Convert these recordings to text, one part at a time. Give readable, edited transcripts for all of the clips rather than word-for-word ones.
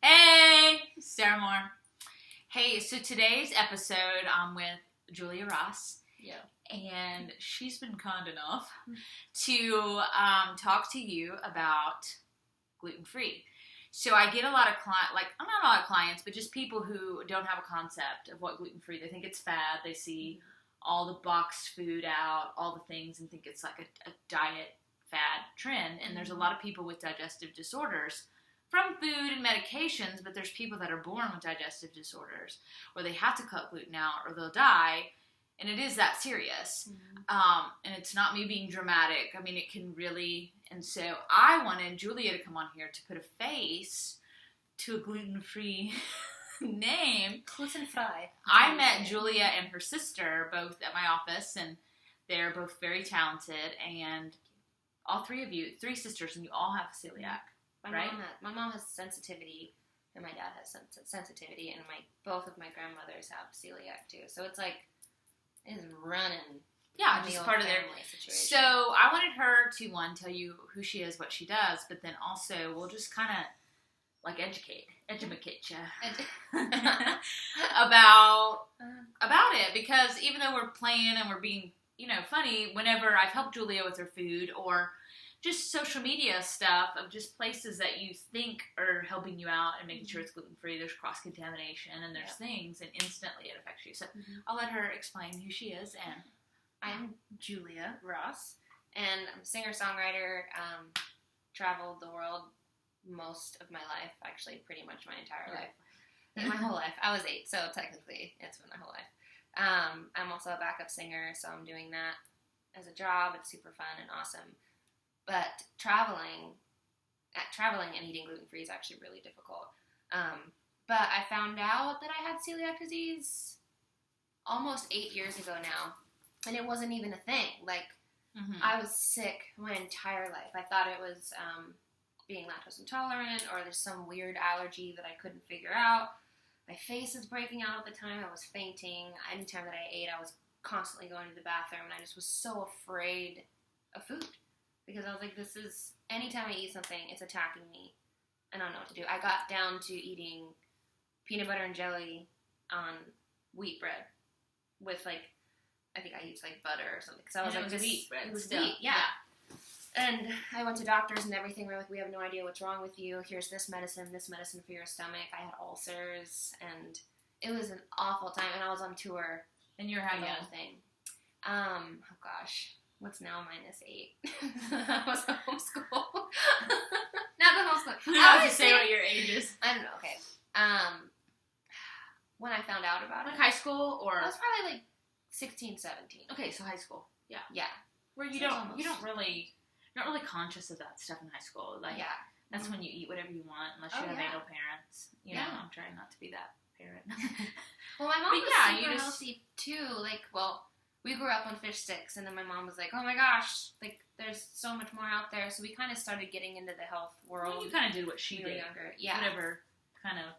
Hey, Sarah Moore. Hey, so today's episode, I'm with Julia Ross. Yeah. And she's been kind enough to talk to you about gluten-free. So I get a lot of not a lot of clients, but just people who don't have a concept of what gluten-free. They think it's fad. They see all the boxed food out, all the things, and think it's like a diet fad trend. And there's a lot of people with digestive disorders from food and medications, but there's people that are born with digestive disorders, or they have to cut gluten out, or they'll die, and it is that serious. And it's not me being dramatic. I mean, it can really, and so I wanted Julia to come on here to put a face to a gluten-free name. Gluten-free. I met Julia and her sister both at my office, and they're both very talented, and all three of you, three sisters, and you all have celiac. My mom has sensitivity, and my dad has sensitivity, and both of my grandmothers have celiac too. So it's like it's running. Yeah, just part of their situation. So I wanted her to tell you who she is, what she does, but then also we'll just kind of like educate you about it, because even though we're playing and we're being funny, whenever I've helped Julia with her food or just social media stuff of just places that you think are helping you out and making sure it's gluten-free. There's cross-contamination and there's things, and instantly it affects you. So I'll let her explain who she is. And I'm Julia Ross, and I'm a singer-songwriter, traveled the world most of my life, actually pretty much my entire life. My whole life. I was 8, so technically it's been my whole life. I'm also a backup singer, so I'm doing that as a job. It's super fun and awesome. But traveling and eating gluten-free is actually really difficult. But I found out that I had celiac disease almost 8 years ago now, and it wasn't even a thing. I was sick my entire life. I thought it was being lactose intolerant, or there's some weird allergy that I couldn't figure out. My face was breaking out at the time. I was fainting. Anytime that I ate, I was constantly going to the bathroom, and I just was so afraid of food. Because I was like, anytime I eat something, it's attacking me. I don't know what to do. I got down to eating peanut butter and jelly on wheat bread with, I think I used, butter or something. Because I was it was wheat bread. It was wheat, yeah. And I went to doctors and everything. They're like, we have no idea what's wrong with you. Here's this medicine for your stomach. I had ulcers, and it was an awful time. And I was on tour. And you were having the whole thing. Oh, gosh. What's now -8? I was at homeschool. Not the homeschool. You have to say what your age is. I don't know. Okay. When I found out about it, high school, or I was probably 16, 17. Okay, so high school. Yeah. Yeah. Where you're not really conscious of that stuff in high school. That's when you eat whatever you want, unless you have anal parents. You know, I'm trying not to be that parent. Well, my mom was super healthy too. We grew up on fish sticks, and then my mom was like, oh my gosh, there's so much more out there. So we kind of started getting into the health world. Well, you kind of did what she did. Younger. Yeah. Whatever kind of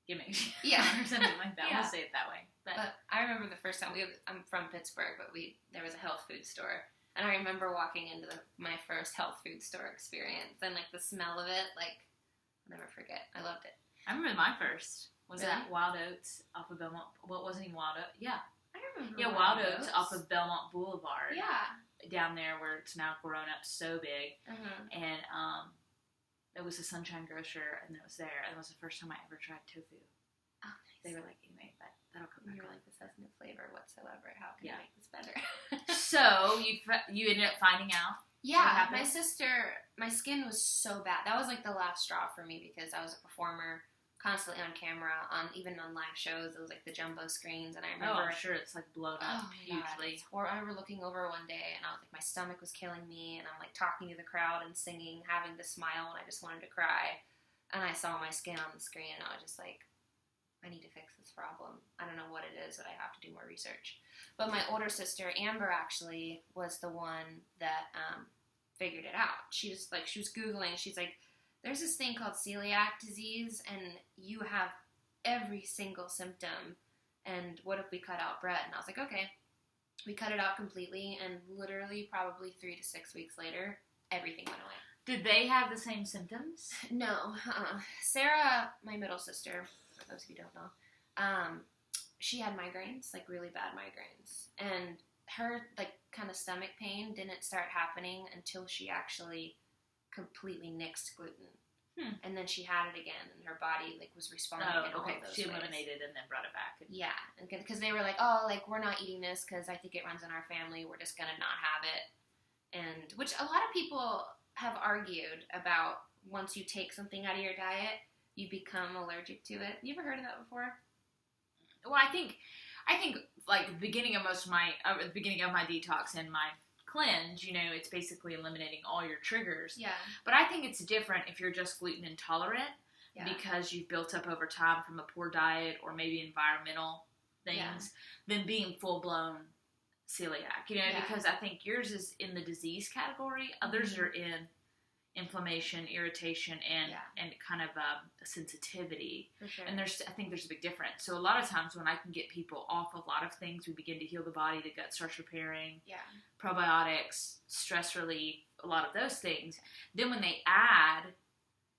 gimmick. Yeah. Or something like that. We'll say it that way. But I remember the first time, I'm from Pittsburgh, but there was a health food store. And I remember walking into my first health food store experience, and the smell of it, I'll never forget. I loved it. I remember my first was at Wild Oats off of Belmont. Well, it wasn't even Wild Oats. Yeah. I remember. Yeah, Wild Oats off of Belmont Boulevard. Yeah. Down there where it's now grown up so big. And it was a Sunshine Grocer, and it was there. And it was the first time I ever tried tofu. Oh, nice. They were like, anyway, but that'll come back. You're like, this has no flavor whatsoever. How can you make this better? So you ended up finding out. Yeah, my sister, my skin was so bad. That was the last straw for me, because I was a performer, constantly on camera, even on live shows. It was the jumbo screens, and I remember. Oh, I'm sure it's blown up hugely. Or I remember looking over one day, and I was my stomach was killing me, and I'm talking to the crowd and singing, having to smile, and I just wanted to cry. And I saw my skin on the screen, and I was just I need to fix this problem. I don't know what it is, but I have to do more research. But my older sister, Amber, actually was the one that figured it out. She was Googling. She's like, there's this thing called celiac disease, and you have every single symptom, and what if we cut out bread? And I was like, okay. We cut it out completely, and literally probably 3 to 6 weeks later, everything went away. Did they have the same symptoms? No. Sarah, my middle sister, for those of you who don't know, she had migraines, like really bad migraines. And her, like, kind of stomach pain didn't start happening until she actually completely nixed gluten. And then she had it again, and her body, like, was responding in all of those She ways. eliminated and then brought it back. Yeah, because they were like, oh, like, we're not eating this because I think it runs in our family. We're just going to not have it. And, which a lot of people have argued about once you take something out of your diet, you become allergic to it. You ever heard of that before? Well, I think like the beginning of the beginning of my detox and my cleanse, you know, it's basically eliminating all your triggers. Yeah. But I think it's different if you're just gluten intolerant because you've built up over time from a poor diet or maybe environmental things than being full blown celiac. You know, because I think yours is in the disease category. Others are in inflammation, irritation, and kind of a sensitivity. For sure. And I think there's a big difference. So a lot of times when I can get people off a lot of things, we begin to heal the body, the gut starts repairing, probiotics, stress relief, a lot of those things. Then when they add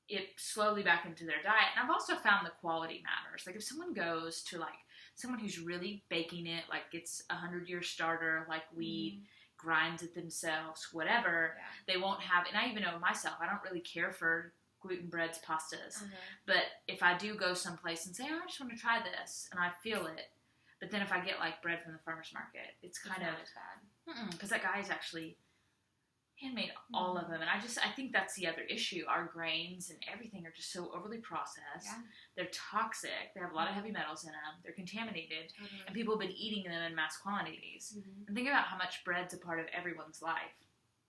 it slowly back into their diet, and I've also found the quality matters. Like if someone goes to like someone who's really baking it, like gets 100-year starter, like weed, grinds it themselves, whatever, they won't have, and I even know myself, I don't really care for gluten breads, pastas, but if I do go someplace and say, oh, I just want to try this, and I feel it, but then if I get like bread from the farmer's market, it's kind of as bad. Because that guy's actually handmade all of them, and I think that's the other issue. Our grains and everything are just so overly processed. They're toxic. They have a lot of heavy metals in them. They're contaminated, and people have been eating them in mass quantities. And think about how much bread's a part of everyone's life,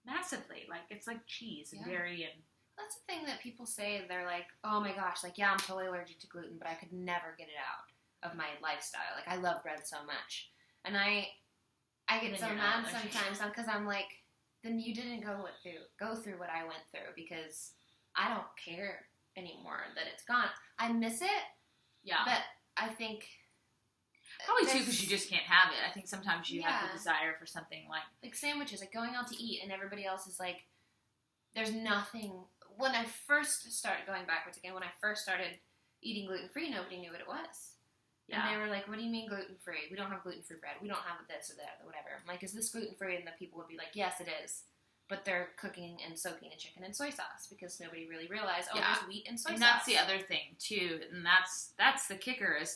massively. Like it's like cheese and dairy and. That's the thing that people say. They're like, oh my gosh, like I'm totally allergic to gluten, but I could never get it out of my lifestyle. Like I love bread so much, and I get so mad sometimes because I'm like, then you didn't go through what I went through, because I don't care anymore that it's gone. I miss it, but I think probably too because you just can't have it. I think sometimes you have the desire for something like sandwiches, like going out to eat, and everybody else is like, there's nothing. When I first started going backwards again, when I first started eating gluten free, nobody knew what it was. And they were like, what do you mean gluten-free? We don't have gluten-free bread. We don't have this or that or whatever. I'm like, is this gluten-free? And the people would be like, yes, it is. But they're cooking and soaking the chicken in soy sauce because nobody really realized, there's wheat and soy sauce. And that's the other thing, too. And that's the kicker is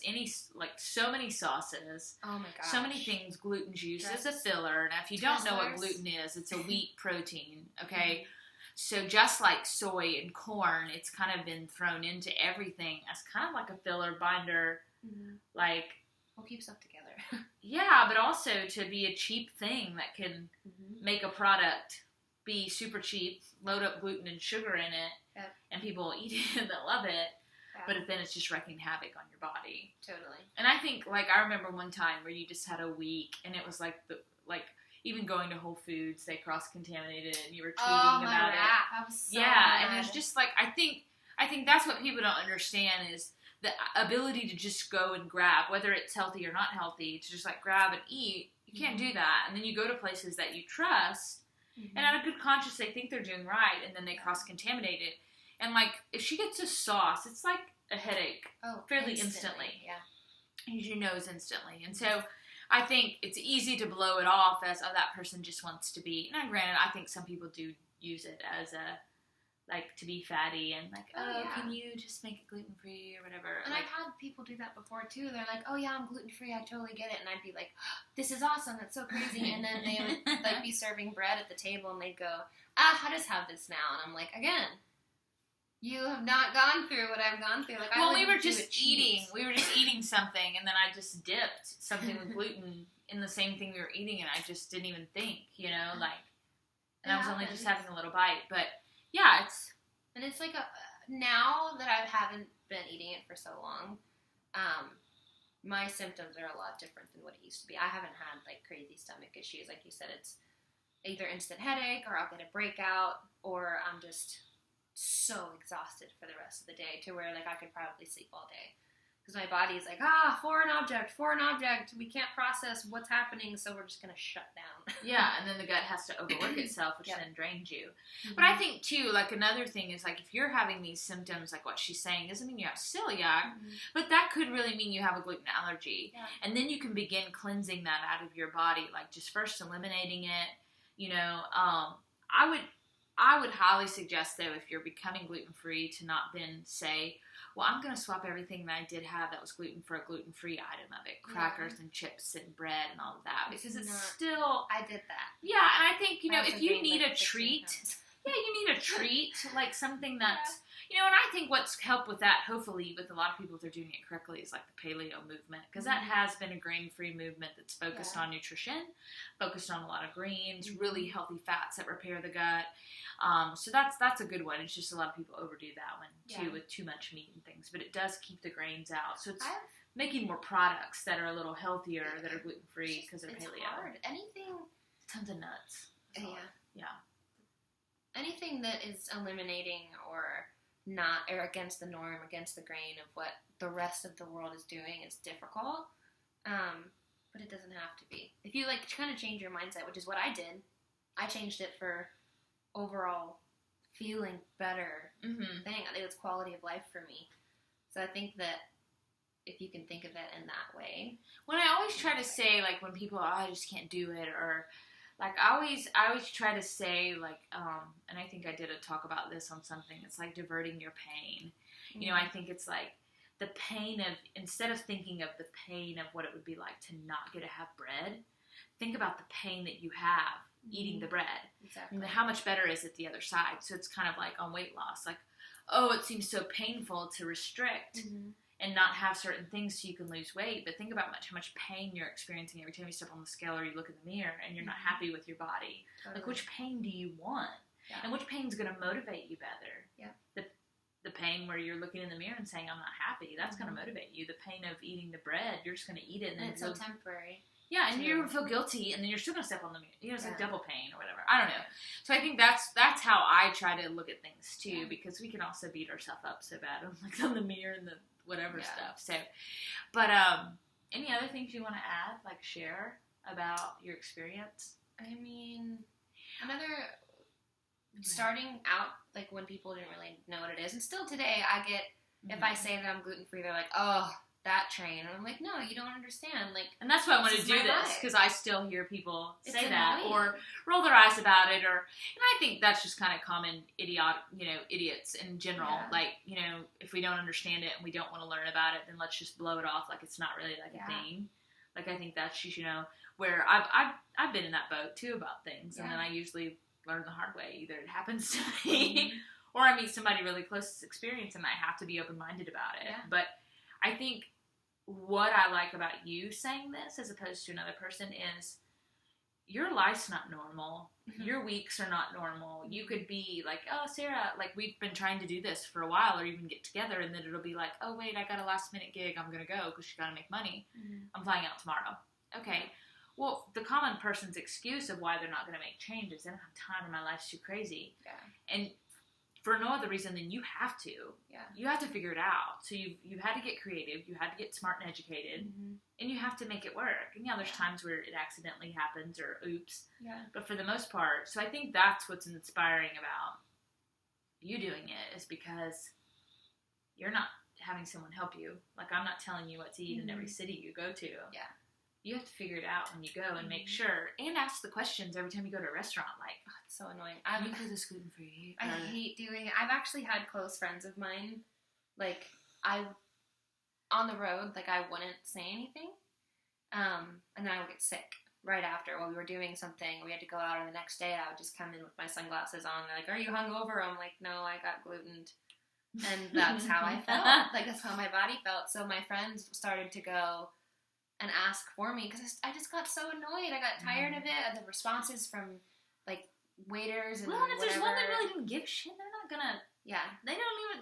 so many sauces. Oh, my gosh. So many things gluten's used as a filler. Now, if you don't know what gluten is, it's a wheat protein, okay? So just like soy and corn, it's kind of been thrown into everything as kind of like a filler binder. Like, what keeps stuff together? But also to be a cheap thing that can make a product be super cheap, load up gluten and sugar in it, and people will eat it and they'll love it, but then it's just wreaking havoc on your body. Totally. And I think, like, I remember one time where you just had a week, and it was like even going to Whole Foods, they cross-contaminated it, and you were tweeting about it. I was so mad. And it's just like, I think that's what people don't understand is the ability to just go and grab, whether it's healthy or not healthy, to just like grab and eat. You can't do that. And then you go to places that you trust, and out of good conscience, they think they're doing right, and then they cross-contaminate it. And like, if she gets a sauce, it's like a headache fairly instantly. You knows instantly. And so I think it's easy to blow it off as, that person just wants to be. Now, granted, I think some people do use it as to be fatty and like, can you just make it gluten-free or whatever? And I've had people do that before, too. They're like, oh, yeah, I'm gluten-free. I totally get it. And I'd be like, this is awesome. That's so crazy. And then they would like be serving bread at the table, and they'd go, I just have this now. And I'm like, again, you have not gone through what I've gone through. Like, we were just eating something, and then I just dipped something with gluten in the same thing we were eating, and I just didn't even think, and I was only just having a little bite. But yeah, it's like now that I haven't been eating it for so long, my symptoms are a lot different than what it used to be. I haven't had like crazy stomach issues. Like you said, it's either instant headache, or I'll get a breakout, or I'm just so exhausted for the rest of the day to where like I could probably sleep all day. Because my body's like, foreign object. We can't process what's happening, so we're just going to shut down. Yeah, and then the gut has to overwork itself, which then drains you. Mm-hmm. But I think, too, like, another thing is, like, if you're having these symptoms, like what she's saying, doesn't mean you have celiac, but that could really mean you have a gluten allergy. Yeah. And then you can begin cleansing that out of your body, like, just first eliminating it. You know, I would highly suggest, though, if you're becoming gluten-free, to not then say, well, I'm going to swap everything that I did have that was gluten for a gluten-free item of it. Crackers and chips and bread and all of that. Because it's still... I did that. Yeah, and I think, you know, if you need a treat... Yeah, you need a treat, like something that's... You know, and I think what's helped with that, hopefully, with a lot of people, if they're doing it correctly, is like the paleo movement. Because that has been a grain-free movement that's focused on nutrition, focused on a lot of greens, really healthy fats that repair the gut. So that's a good one. It's just a lot of people overdo that one, too, with too much meat and things. But it does keep the grains out. So it's making more products that are a little healthier, that are gluten-free, because they're paleo. It's hard. Anything... Tons of nuts. Yeah. Anything that is eliminating or against the norm, against the grain of what the rest of the world is doing is difficult. But it doesn't have to be. If you like kind of change your mindset, which is what I did, I changed it for overall feeling better thing. I think it's quality of life for me. So I think that if you can think of it in that way. When I always try to say, like, when people are, I just can't do it, or like, I always try to say, like, and I think I did a talk about this on something, it's like diverting your pain. You know, I think it's like the pain of, instead of thinking of the pain of what it would be like to not get to have bread, think about the pain that you have eating the bread. Exactly. And how much better is it the other side? So it's kind of like on weight loss, like, oh, it seems so painful to restrict and not have certain things so you can lose weight, but think about how much pain you're experiencing every time you step on the scale or you look in the mirror and you're not happy with your body. Totally. Like, which pain do you want? Yeah. And which pain's going to motivate you better? Yeah. The pain where you're looking in the mirror and saying, I'm not happy, that's going to motivate you. The pain of eating the bread, you're just going to eat it. And it's so temporary. Yeah, and you're going to feel guilty, and then you're still going to step on the mirror. You know, it's like double pain or whatever. I don't know. So I think that's how I try to look at things, too, because we can also beat ourselves up so bad on the mirror and the whatever stuff. So, but any other things you want to add, like share about your experience? I mean, starting out, like when people didn't really know what it is, and still today I get, if I say that I'm gluten-free, they're like, oh, that train. And I'm like, no, you don't understand. Like, and that's why I want to do this, because I still hear people say that or roll their eyes about it, and I think that's just kind of common idiots in general. Yeah. Like, you know, if we don't understand it and we don't want to learn about it, then let's just blow it off like it's not really like a thing. Like, I think that's just, you know, where I've been in that boat too about things, and then I usually learn the hard way. Either it happens to me, or I meet somebody really close to this experience, and I have to be open-minded about it. Yeah. But I think what I like about you saying this as opposed to another person is your life's not normal. Your weeks are not normal. You could be like, oh, Sarah, like, we've been trying to do this for a while or even get together, and then it'll be like, oh, wait, I got a last-minute gig. I'm going to go because you got to make money. I'm flying out tomorrow. Okay. Well, the common person's excuse of why they're not going to make changes, they don't have time and my life's too crazy. Yeah. And for no other reason than you have to. Yeah. You have to figure it out. So you had to get creative. You had to get smart and educated. And you have to make it work. And there's times where it accidentally happens or oops. Yeah. But for the most part, so I think that's what's inspiring about you doing it, is because you're not having someone help you. Like, I'm not telling you what to eat in every city you go to. Yeah. You have to figure it out when you go and make sure, and ask the questions every time you go to a restaurant. Like, oh, it's so annoying. You do this gluten-free. I hate doing it. I've actually had close friends of mine, like, on the road, like, I wouldn't say anything, and then I would get sick right after while we were doing something. We had to go out, and the next day I would just come in with my sunglasses on. They're like, are you hungover? I'm like, no, I got glutened. And that's how I felt. Like, that's how my body felt. So my friends started to go and ask for me, because I just got so annoyed. I got tired of it, of the responses from, like, waiters and if there's one that really didn't give a shit, they're not gonna... Yeah.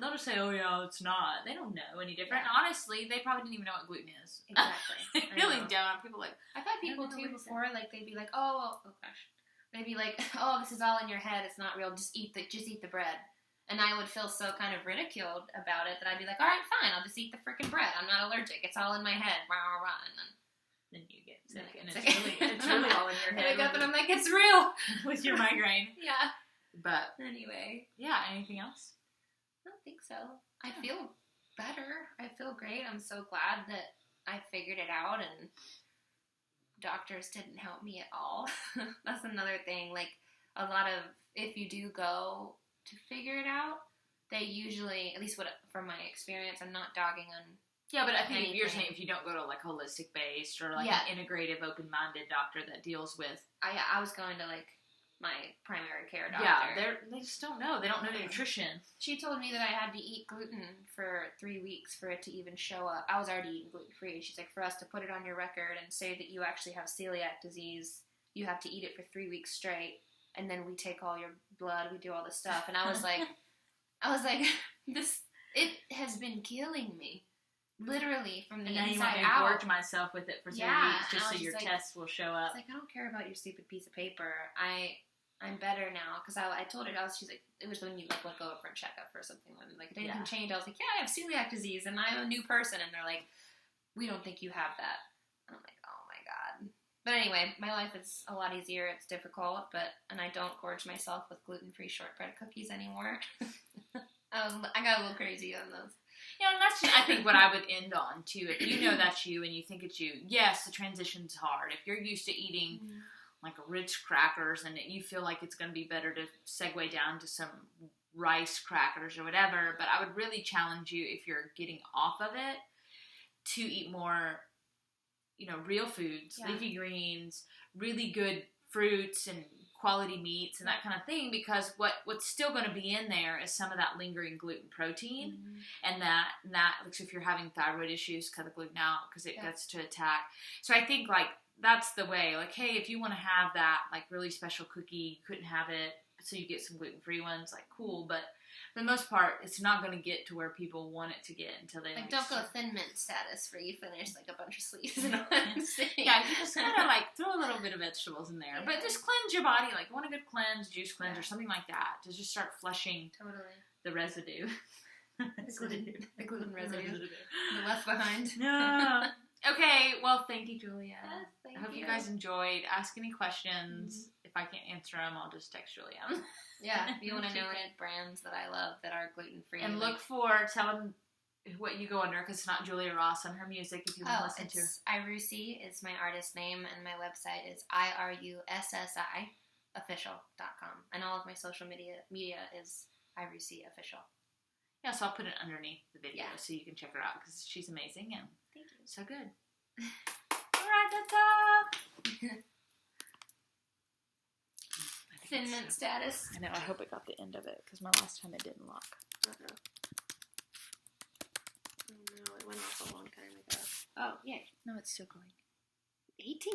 They'll just say, oh, yeah, it's not. They don't know any different. Yeah. Honestly, they probably didn't even know what gluten is. Exactly. They really don't. People like... I've had people, too, before, like, they'd be like, oh gosh. They'd be like, oh, this is all in your head. It's not real. Just eat the bread. And I would feel so kind of ridiculed about it that I'd be like, all right, fine, I'll just eat the freaking bread. I'm not allergic. It's all in my head. Rah, rah, rah. And then you get sick, and sick. it's really all in your I head. wake up and I'm like, it's real. With your migraine. Yeah. But anyway. Yeah, anything else? I don't think so. I feel better. I feel great. I'm so glad that I figured it out, and doctors didn't help me at all. That's another thing. Like, a lot of, if you do go to figure it out, they usually, at least from my experience, I'm not dogging on. Yeah, but I think anything. you're saying if you don't go to like holistic based or like an integrative, open-minded doctor that deals with. I was going to like my primary care doctor. Yeah, they just don't know. They don't know nutrition. She told me that I had to eat gluten for 3 weeks for it to even show up. I was already eating gluten-free. She's like, for us to put it on your record and say that you actually have celiac disease, you have to eat it for 3 weeks straight, and then we take all your blood, we do all this stuff. And I was like, it has been killing me. Literally, from the inside out. And now you want me to gorge myself with it for 3 weeks just so your test will show up. I was like, I don't care about your stupid piece of paper. I'm better now. Because I told her, she's like, it was when you like went go for a checkup or something. And like, it didn't change. I was like, yeah, I have celiac disease and I'm a new person. And they're like, we don't think you have that. And I'm like, oh my God. But anyway, my life is a lot easier. It's difficult, and I don't gorge myself with gluten-free shortbread cookies anymore. I got a little crazy on those. Yeah, and that's just, I think, what I would end on, too. If you know that's you and you think it's you, yes, the transition's hard. If you're used to eating, like, rich crackers and you feel like it's going to be better to segue down to some rice crackers or whatever, but I would really challenge you, if you're getting off of it, to eat more, real foods, leafy greens, really good fruits and quality meats and that kind of thing, because what's still going to be in there is some of that lingering gluten protein, and that like, so if you're having thyroid issues, cut the gluten out because it gets to attack. So I think like that's the way. Like, hey, if you want to have that like really special cookie, you couldn't have it, so you get some gluten-free ones. Like, cool, but for the most part, it's not going to get to where people want it to get until they like don't go Thin Mint status where you finish like a bunch of sweets. Yeah, you just kind of like throw a little bit of vegetables in there, but just cleanse your body. Like, you want a good cleanse, juice cleanse, or something like that to just start flushing the residue. The gluten residue. The left behind. No. Okay, well, thank you, Julia. Yes, I hope you guys enjoyed. Ask any questions. If I can't answer them, I'll just text Julia. Yeah, if you want to know any brands that I love that are gluten-free. And tell them what you go under, because it's not Julia Ross on her music if you want to listen to her. iRussi is my artist name, and my website is iRussi official.com. And all of my social media is iRussi official. Yeah, so I'll put it underneath the video so you can check her out, because she's amazing and thank you. So good. All right, that's all. Thin Mint status. I know, I hope it got the end of it, because my last time it didn't lock. Uh-oh. Oh no, it went off a long time ago. Oh, yay. No, it's still going. 18